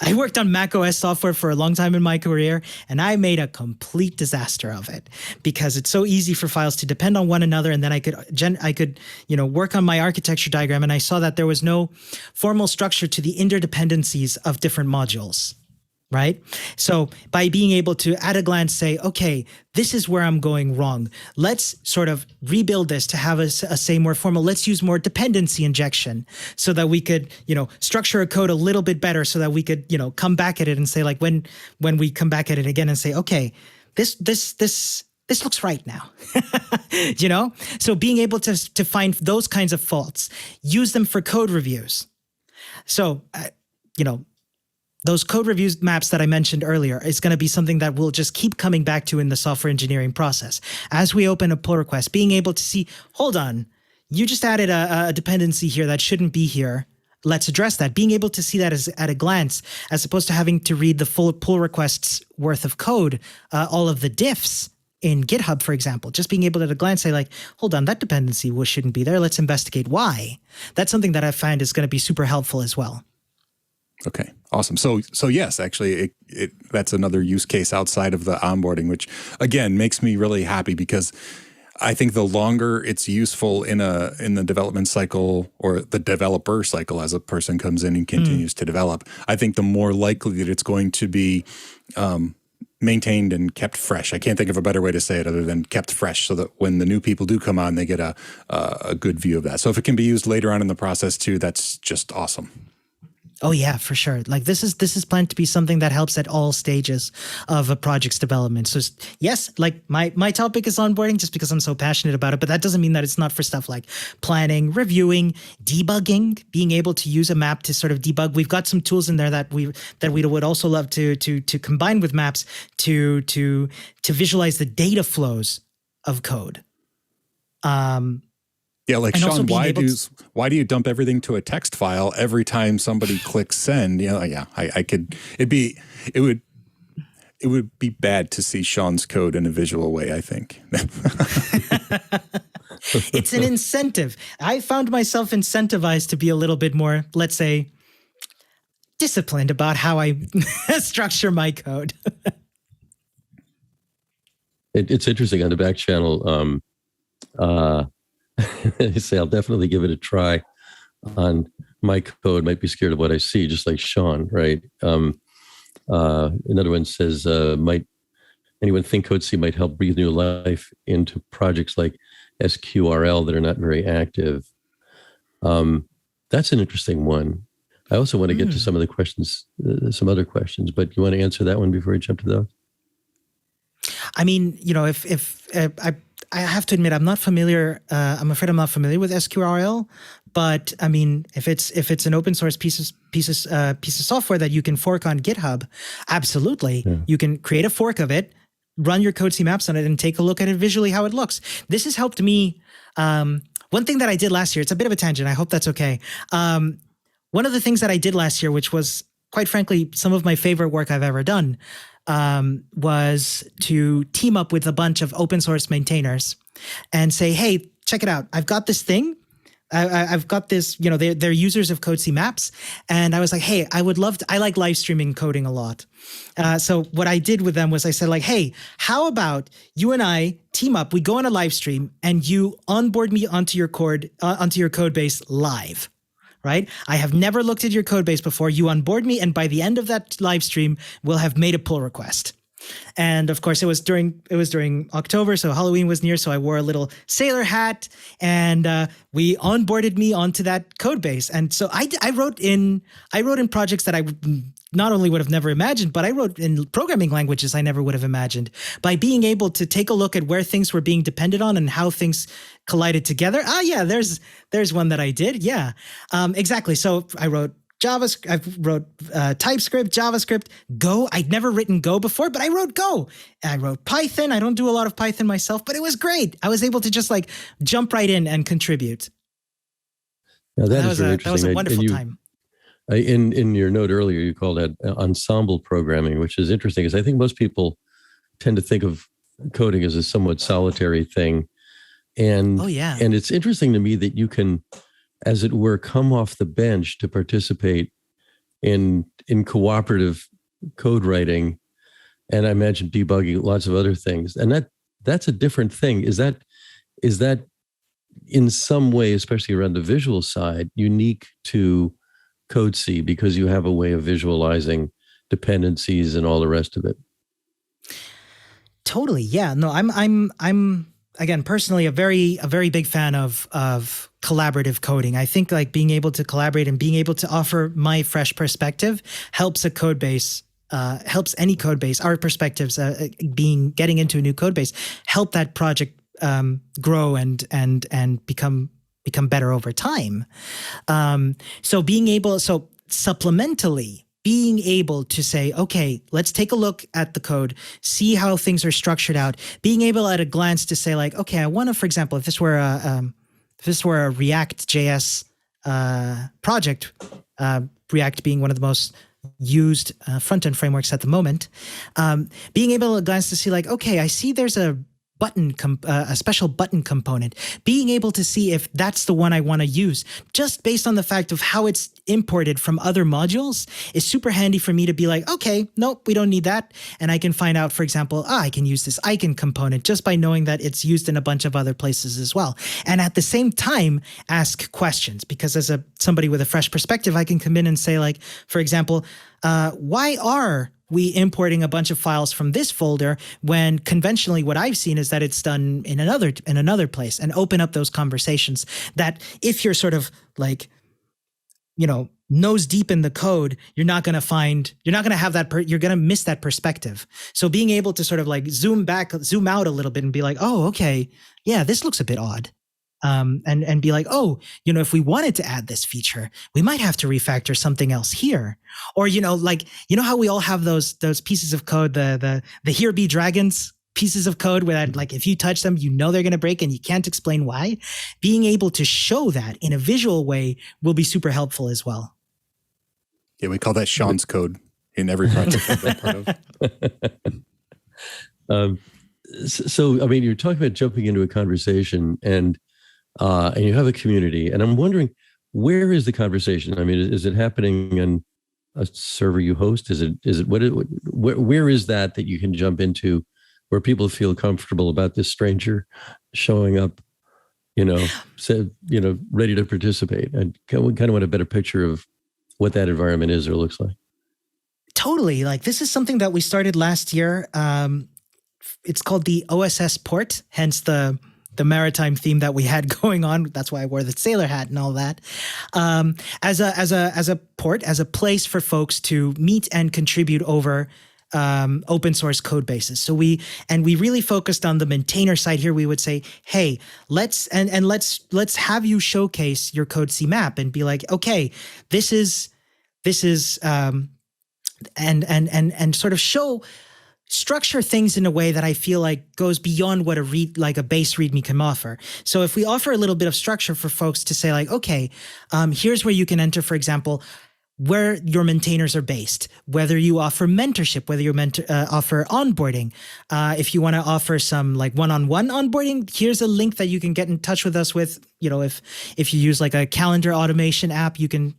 I worked on Mac OS software for a long time in my career, and I made a complete disaster of it because it's so easy for files to depend on one another. And then I could work on my architecture diagram, and I saw that there was no formal structure to the interdependencies of different modules. Right? So by being able to at a glance say, okay, this is where I'm going wrong. Let's sort of rebuild this to have a say more formal. Let's use more dependency injection so that we could, structure a code a little bit better so that we could, come back at it and say, like, when we come back at it again and say, okay, this looks right now, So being able to find those kinds of faults, use them for code reviews. So, those code reviews maps that I mentioned earlier is going to be something that we'll just keep coming back to in the software engineering process. As we open a pull request, being able to see, hold on, you just added a dependency here that shouldn't be here. Let's address that. Being able to see that at a glance, as opposed to having to read the full pull requests worth of code, all of the diffs in GitHub, for example, just being able to at a glance say, like, hold on, that dependency shouldn't be there. Let's investigate why. That's something that I find is going to be super helpful as well. Okay, awesome. So yes, actually, that's another use case outside of the onboarding, which again makes me really happy because I think the longer it's useful in the development cycle or the developer cycle as a person comes in and continues to develop, I think the more likely that it's going to be maintained and kept fresh. I can't think of a better way to say it other than kept fresh, so that when the new people do come on, they get a good view of that. So if it can be used later on in the process too, that's just awesome. Oh yeah, for sure. Like this is planned to be something that helps at all stages of a project's development. So yes, like my topic is onboarding just because I'm so passionate about it, but that doesn't mean that it's not for stuff like planning, reviewing, debugging, being able to use a map to sort of debug. We've got some tools in there that we would also love to combine with maps to visualize the data flows of code. Yeah, like Shawn, why do you dump everything to a text file every time somebody clicks send? It would be bad to see Shawn's code in a visual way, I think. It's an incentive. I found myself incentivized to be a little bit more, let's say, disciplined about how I structure my code. It's interesting on the back channel. I say I'll definitely give it a try on my code. Might be scared of what I see, just like Shawn, right? Another one says, might anyone think CodeSee might help breathe new life into projects like SQRL that are not very active? That's an interesting one. I also want to get to some of the questions, some other questions, but you want to answer that one before we jump to those? I mean, if I have to admit, I'm not familiar. I'm afraid I'm not familiar with SQRL, but I mean, if it's an open source piece of software that you can fork on GitHub, absolutely, you can create a fork of it, run your CodeSee maps on it, and take a look at it visually how it looks. This has helped me. One thing that I did last year, it's a bit of a tangent. I hope that's okay. One one of the things that I did last year, which was quite frankly some of my favorite work I've ever done, was to team up with a bunch of open source maintainers and say, hey, check it out. I've got this thing. I've got this, they're users of CodeSee maps. And I was like, hey, I like live streaming coding a lot. So what I did with them was I said like, hey, how about you and I team up, we go on a live stream and you onboard me onto your code base live. Right? I have never looked at your code base before. You onboard me, and by the end of that live stream, we'll have made a pull request. And of course, it was during October, so Halloween was near. So I wore a little sailor hat, and we onboarded me onto that code base. And so I wrote in projects that I not only would have never imagined, but I wrote in programming languages I never would have imagined. By being able to take a look at where things were being depended on and how things collided together. There's one that I did. Yeah, exactly. So I wrote JavaScript, I wrote TypeScript, JavaScript, Go. I'd never written Go before, but I wrote Go. I wrote Python. I don't do a lot of Python myself, but it was great. I was able to just like jump right in and contribute. Now that is very interesting. That was a wonderful time. In your note earlier, you called that ensemble programming, which is interesting because I think most people tend to think of coding as a somewhat solitary thing. And, and it's interesting to me that you can, as it were, come off the bench to participate in cooperative code writing, and I imagine debugging, lots of other things. And that's a different thing. Is that in some way, especially around the visual side, unique to CodeSee because you have a way of visualizing dependencies and all the rest of it? Totally. Yeah. No, I'm again, personally, a very big fan of collaborative coding. I think like being able to collaborate and being able to offer my fresh perspective helps a code base, helps any code base. Our perspectives, getting into a new code base, help that project grow and become better over time. So supplementally, being able to say, okay, let's take a look at the code, see how things are structured out, being able at a glance to say like, okay, I want to, for example, if this were a React.js project, React being one of the most used front-end frameworks at the moment, being able at a glance to see like, okay, I see there's a special button component, being able to see if that's the one I want to use, just based on the fact of how it's imported from other modules, is super handy for me to be like, okay, nope, we don't need that. And I can find out, for example, I can use this icon component just by knowing that it's used in a bunch of other places as well. And at the same time, ask questions, because as somebody with a fresh perspective, I can come in and say like, for example, why are we importing a bunch of files from this folder when conventionally what I've seen is that it's done in another place, and open up those conversations that if you're sort of like, nose deep in the code, you're not going to have that, you're going to miss that perspective. So being able to sort of like zoom out a little bit and be like, oh, okay, yeah, this looks a bit odd. And be like, oh, if we wanted to add this feature, we might have to refactor something else here. Or, how we all have those pieces of code, the Here Be Dragons pieces of code where that, like, if you touch them, they're going to break and you can't explain why. Being able to show that in a visual way will be super helpful as well. Yeah, we call that Shawn's code in every project I've been part of. So, I mean, you're talking about jumping into a conversation and you have a community, and I'm wondering, where is the conversation? I mean, is it happening in a server you host? Where is that you can jump into where people feel comfortable about this stranger showing up, ready to participate? And we kind of want a better picture of what that environment is or looks like. Totally. Like, this is something that we started last year. It's called the OSS port, hence the maritime theme that we had going on. That's why I wore the sailor hat and all that. As a port, as a place for folks to meet and contribute over open source code bases. So we really focused on the maintainer side here. We would say, hey, let's have you showcase your CodeSee map and be like, okay, this is and sort of show structure things in a way that I feel like goes beyond what a base README can offer. So if we offer a little bit of structure for folks to say like, okay, here's where you can enter, for example, where your maintainers are based, whether you offer mentorship, whether you offer onboarding. If you want to offer some like one-on-one onboarding, here's a link that you can get in touch with us with. You know, if you use like a calendar automation app, you can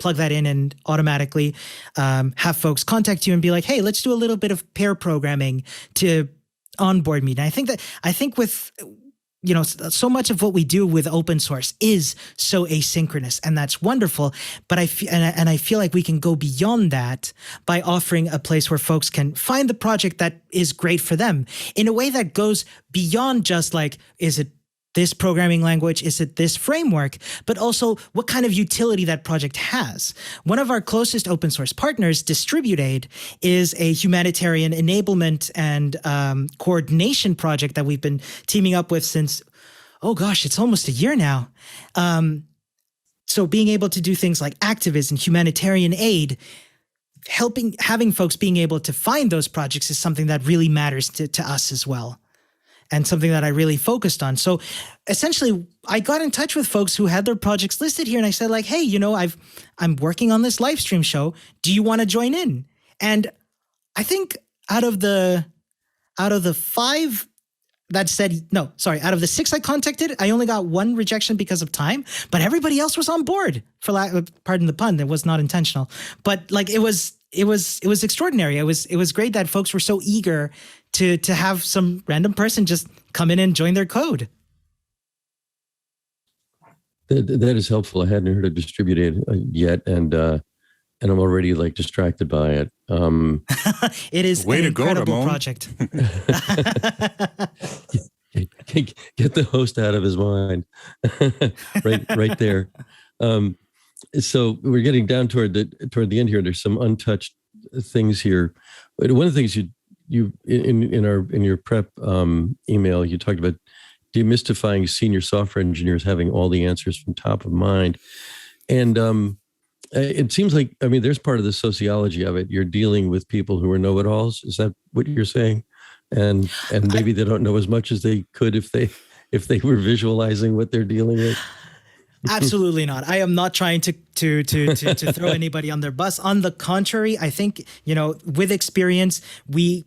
plug that in and automatically have folks contact you and be like, hey, let's do a little bit of pair programming to onboard me. And I think with, you know, so much of what we do with open source is so asynchronous, and that's wonderful. But I feel like we can go beyond that by offering a place where folks can find the project that is great for them in a way that goes beyond just like, is it this programming language? Is it this framework? But also what kind of utility that project has. One of our closest open source partners, DistributeAid, is a humanitarian enablement and coordination project that we've been teaming up with since, oh gosh, it's almost a year now. So being able to do things like activism, humanitarian aid, having folks being able to find those projects is something that really matters to us as well. And something that I really focused on. So essentially, I got in touch with folks who had their projects listed here, and I said like, hey, you know, I'm working on this live stream show. Do you want to join in? And I think out of the 5 that said no, sorry, out of the 6 I contacted, I only got 1 rejection because of time, but everybody else was on board. Pardon the pun, it was not intentional, but like it was extraordinary. It was great that folks were so eager to have some random person just come in and join their code. That is helpful. I hadn't heard of DistributeAid yet, and I'm already like distracted by it. It is Way an to go, incredible Ramón. project. Get the host out of his mind. right there. So we're getting down toward the end here. There's some untouched things here. But one of the things you in your prep email, you talked about demystifying senior software engineers having all the answers from top of mind. And it seems like, I mean, there's part of the sociology of it. You're dealing with people who are know-it-alls. Is that what you're saying? And maybe they don't know as much as they could if they were visualizing what they're dealing with. Absolutely not. I am not trying to throw anybody on their bus. On the contrary, I think, you know, with experience, we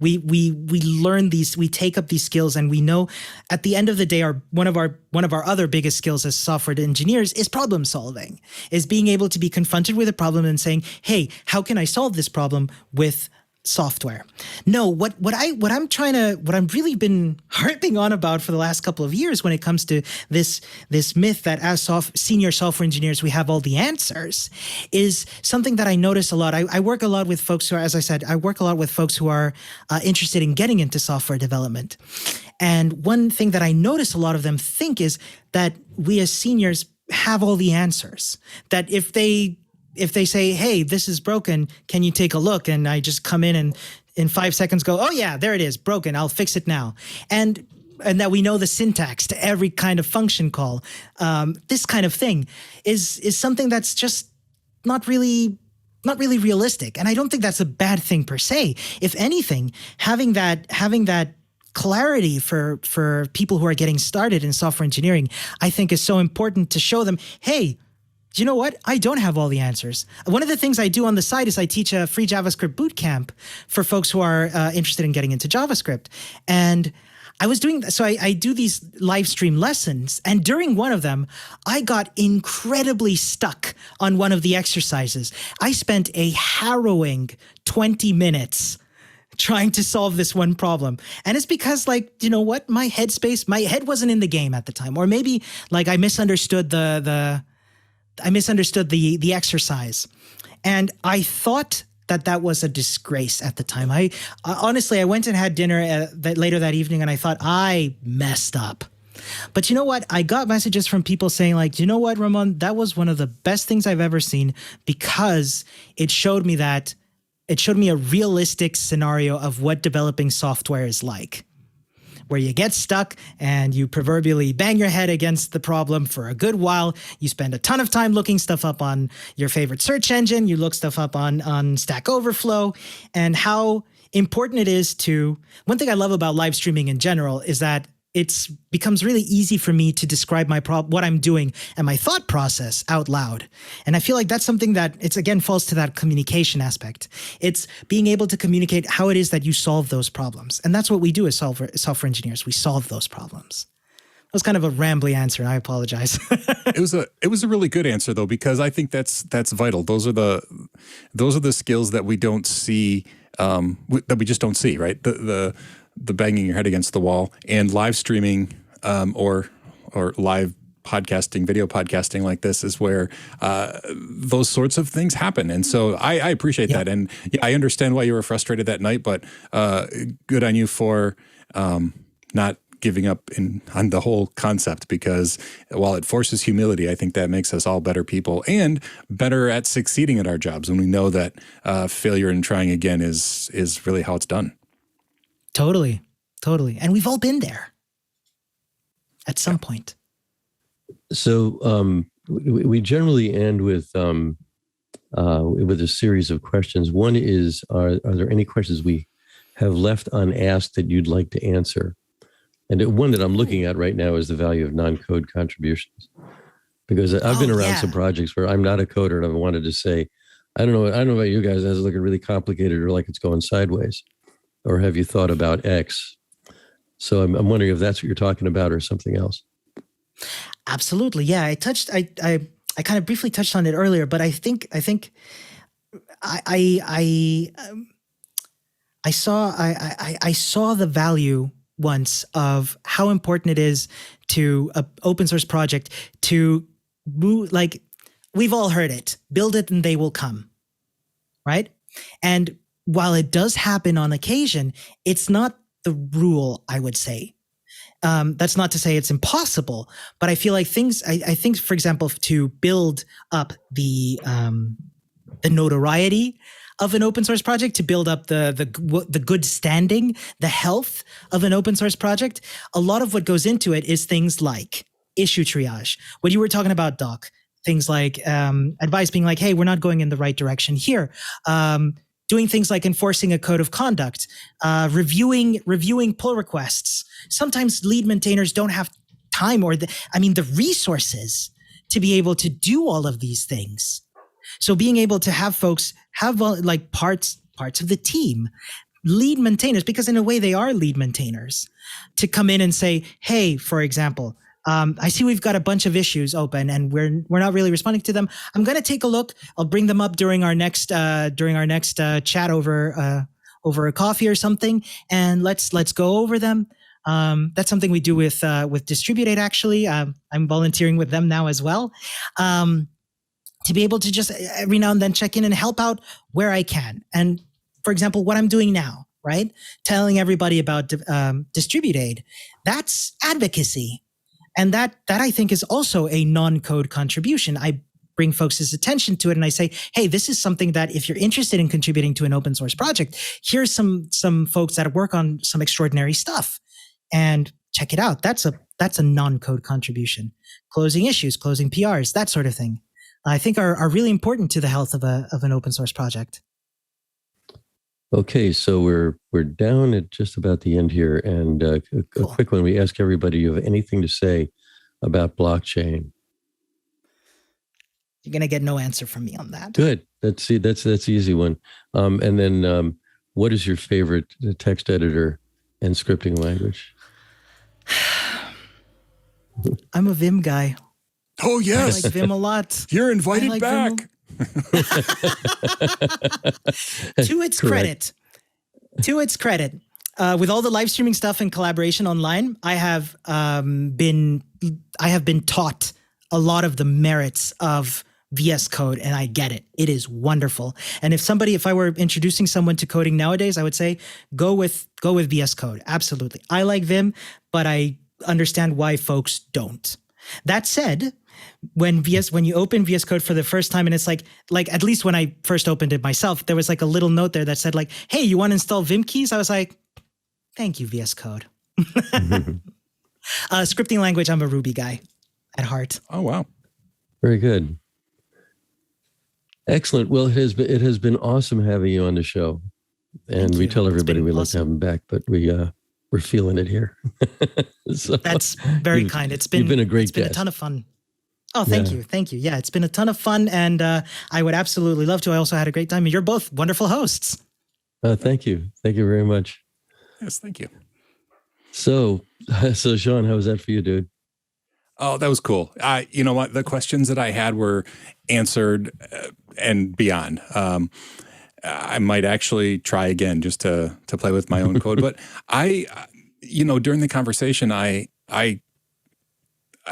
learn these, we take up these skills, and we know at the end of the day, one of our other biggest skills as software engineers is problem solving, is being able to be confronted with a problem and saying, hey, how can I solve this problem with software? No, what I'm really been harping on about for the last couple of years when it comes to this myth that as senior software engineers we have all the answers is something that I notice a lot. I work a lot with folks who are, as I said, I work a lot with folks who are interested in getting into software development. And one thing that I notice a lot of them think is that we as seniors have all the answers. That if they say, hey, this is broken, can you take a look? And I just come in and in 5 seconds go, oh yeah, there it is, broken, I'll fix it now. And that we know the syntax to every kind of function call. This kind of thing is something that's just not really realistic. And I don't think that's a bad thing per se. If anything, having that clarity for people who are getting started in software engineering, I think is so important to show them, hey, you know what? I don't have all the answers. One of the things I do on the side is I teach a free JavaScript bootcamp for folks who are interested in getting into JavaScript. And I was doing that. So I do these live stream lessons. And during one of them, I got incredibly stuck on one of the exercises. I spent a harrowing 20 minutes trying to solve this one problem. And it's because, like, you know what? My head wasn't in the game at the time. Or maybe like I misunderstood the exercise. And I thought that was a disgrace at the time. I honestly, I went and had dinner later that evening, and I thought I messed up. But you know what? I got messages from people saying like, you know what, Ramón, that was one of the best things I've ever seen, because it showed me a realistic scenario of what developing software is like, where you get stuck and you proverbially bang your head against the problem for a good while. You spend a ton of time looking stuff up on your favorite search engine. You look stuff up on Stack Overflow, and how important it is to, one thing I love about live streaming in general is that it's becomes really easy for me to describe what I'm doing and my thought process out loud. And I feel like that's something that it's again falls to that communication aspect. It's being able to communicate how it is that you solve those problems. And that's what we do as software engineers. We solve those problems. That was kind of a rambly answer, and I apologize. It was a really good answer though, because I think that's vital. Those are the skills that we don't see, that we just don't see, right? The banging your head against the wall, and live streaming or live podcasting, video podcasting like this is where those sorts of things happen. And so I appreciate that. And yeah, I understand why you were frustrated that night, but good on you for not giving up on the whole concept, because while it forces humility, I think that makes us all better people and better at succeeding at our jobs when we know that failure and trying again is really how it's done. Totally. And we've all been there at some point. So we generally end with a series of questions. One is, are there any questions we have left unasked that you'd like to answer? And one that I'm looking at right now is the value of non-code contributions. Because I've been around some projects where I'm not a coder and I've wanted to say, I don't know about you guys, that's looking really complicated or like it's going sideways. Or have you thought about X? So I'm wondering if that's what you're talking about or something else. Absolutely. Yeah. I kind of briefly touched on it earlier, but I think I saw the value once of how important it is to an open source project to move, like we've all heard it, build it and they will come, right? And while it does happen on occasion, it's not the rule, I would say. That's not to say it's impossible, but I feel like I think, for example, to build up the notoriety of an open source project, to build up the good standing, the health of an open source project, a lot of what goes into it is things like issue triage. What you were talking about, Doc, things like advice being like, hey, we're not going in the right direction here. Doing things like enforcing a code of conduct, reviewing pull requests. Sometimes lead maintainers don't have time or the resources to be able to do all of these things. So being able to have folks have like parts of the team, lead maintainers, because in a way they are lead maintainers, to come in and say, hey, for example, I see we've got a bunch of issues open and we're not really responding to them. I'm going to take a look. I'll bring them up during our next chat over a coffee or something, and let's go over them. That's something we do with Distributate. Actually, I'm volunteering with them now as well, to be able to just every now and then check in and help out where I can. And for example, what I'm doing now, right? Telling everybody about Distributate, that's advocacy. And that I think is also a non-code contribution. I bring folks' attention to it and I say, hey, this is something that if you're interested in contributing to an open source project, here's some folks that work on some extraordinary stuff, and check it out. That's a non-code contribution. Closing issues, closing PRs, that sort of thing, I think are really important to the health of an open source project. Okay, so we're down at just about the end here, and a quick one. We ask everybody, you have anything to say about blockchain? You're gonna get no answer from me on that. Good. That's the easy one. And then, what is your favorite text editor and scripting language? I'm a Vim guy. Oh yes, I like Vim a lot. You're invited back. To its credit, with all the live streaming stuff and collaboration online, I have been taught a lot of the merits of VS Code, and I get it. It is wonderful. And if I were introducing someone to coding nowadays, I would say go with VS Code. Absolutely. I like Vim, but I understand why folks don't. That said, when you open VS Code for the first time, and it's like at least when I first opened it myself, there was like a little note there that said like, hey, you want to install Vim keys? I was like, thank you, VS Code. Scripting language, I'm a Ruby guy at heart. Oh, wow. Very good. Excellent. Well, it has been awesome having you on the show. And we you. tell It's everybody been we like to awesome. have him back, but we're feeling it here. So, That's very kind. you've been a great It's been a guest. ton of fun. Oh, thank Yeah. you. Thank you. Yeah, it's been a ton of fun, and I would absolutely love to. I also had a great time. You're both wonderful hosts. Thank you. Thank you very much. Yes, thank you. So Shawn, how was that for you, dude? Oh, that was cool. You know what? The questions that I had were answered and beyond. I might actually try again just to play with my own code. But during the conversation, I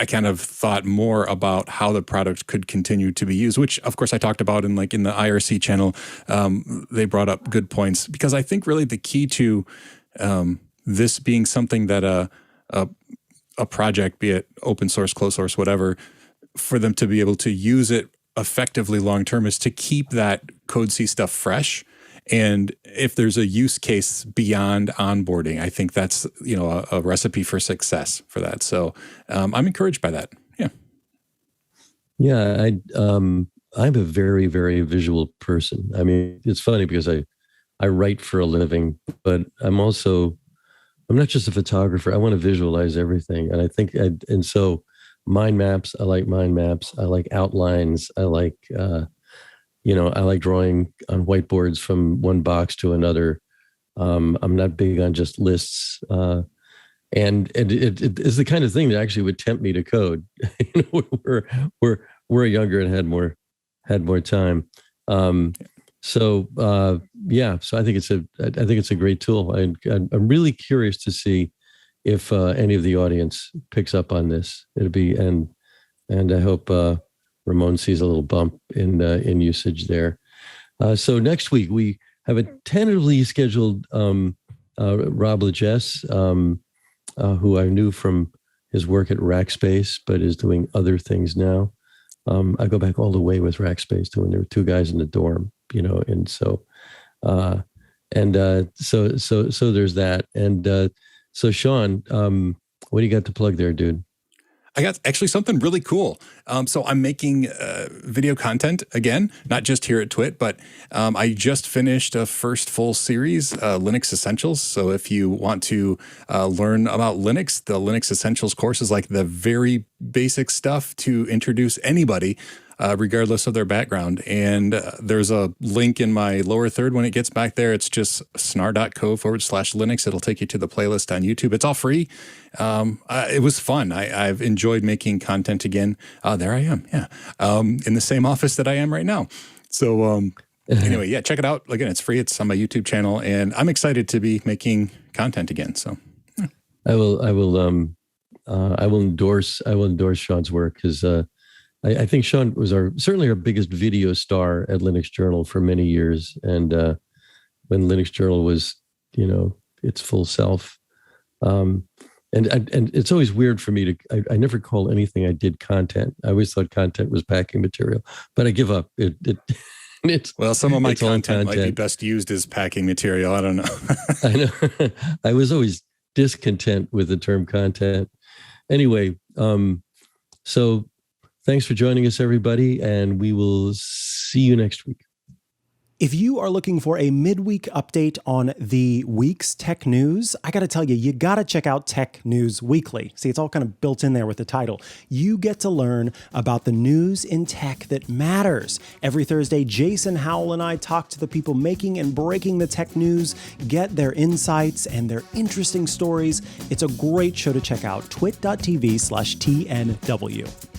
kind of thought more about how the product could continue to be used, which of course I talked about in the IRC channel. They brought up good points, because I think really the key to this being something that a project, be it open source, closed source, whatever, for them to be able to use it effectively long term is to keep that CodeSee stuff fresh. And if there's a use case beyond onboarding, I think that's a recipe for success for that. So I'm encouraged by that. Yeah. Yeah, I'm a very, very visual person. I mean, it's funny because I write for a living, but I'm not just a photographer. I want to visualize everything. And I think, and so mind maps, I like mind maps. I like outlines. I like, I like drawing on whiteboards from one box to another. I'm not big on just lists. And it is the kind of thing that actually would tempt me to code. We're younger and had more time. So I think it's a great tool. I'm really curious to see if any of the audience picks up on this. And I hope Ramón sees a little bump in usage there. So next week we have a tentatively scheduled Rob Lagesse, who I knew from his work at Rackspace, but is doing other things now. I go back all the way with Rackspace to when there were two guys in the dorm, and so there's that. And so Shawn, what do you got to plug there, dude? I got actually something really cool. So I'm making video content again, not just here at TWiT, but I just finished a first full series, Linux Essentials. So if you want to learn about Linux, the Linux Essentials course is like the very basic stuff to introduce anybody, regardless of their background. And there's a link in my lower third when it gets back there. It's just snar.co/Linux. It'll take you to the playlist on YouTube. It's all free. It was fun. I've enjoyed making content again. There I am. Yeah. In the same office that I am right now. So anyway, yeah, check it out. Again, it's free. It's on my YouTube channel, and I'm excited to be making content again. So yeah. I will endorse Shawn's work, because I think Shawn was certainly our biggest video star at Linux Journal for many years. And when Linux Journal was, its full self. And it's always weird for me I never call anything I did content. I always thought content was packing material, but I give up. Well, some of my content might be best used as packing material. I don't know. I know. I was always discontent with the term content. Anyway, so thanks for joining us, everybody, and we will see you next week. If you are looking for a midweek update on the week's tech news, I got to tell you, you got to check out Tech News Weekly. See, it's all kind of built in there with the title. You get to learn about the news in tech that matters. Every Thursday, Jason Howell and I talk to the people making and breaking the tech news, get their insights and their interesting stories. It's a great show to check out, twit.tv/TNW.